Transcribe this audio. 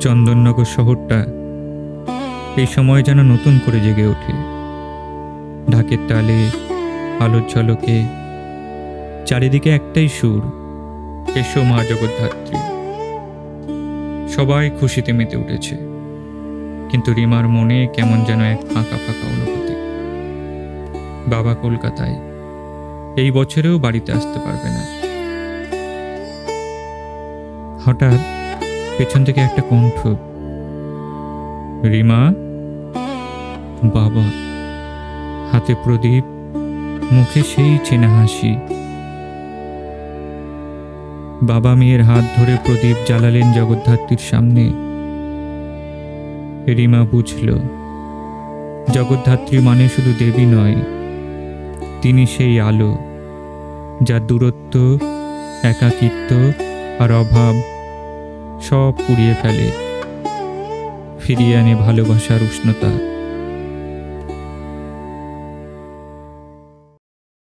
চন্দননগর শহরটা এই সময় যেন নতুন করে জেগে ওঠে। ঢাকের তালে, আলোর ঝলকে, চারিদিকে একটাই সুর, এসো মা জগদ্ধাত্রী। সবাই খুশিতে মেতে উঠেছে, কিন্তু রিমার মনে কেমন যেন এক ফাঁকা ফাঁকা অনুভূতি। বাবা কলকাতায়, এই বছরেও বাড়িতে আসতে পারবে না। হঠাৎ পেছন থেকে একটা কণ্ঠ, রিমা। বাবা, হাতে প্রদীপ, মুখে সেই চেনা হাসি। বাবা মেয়ের হাত ধরে প্রদীপ জ্বালালেন জগদ্ধাত্রীর সামনে। রিমা বুঝল, জগদ্ধাত্রী মানে শুধু দেবী নয়, তিনি সেই আলো যা দূরত্ব, একাকিত্ব আর অভাব সব পুড়িয়ে ফেলে, ফিরিয়ে আনে ভালোবাসার উষ্ণতা।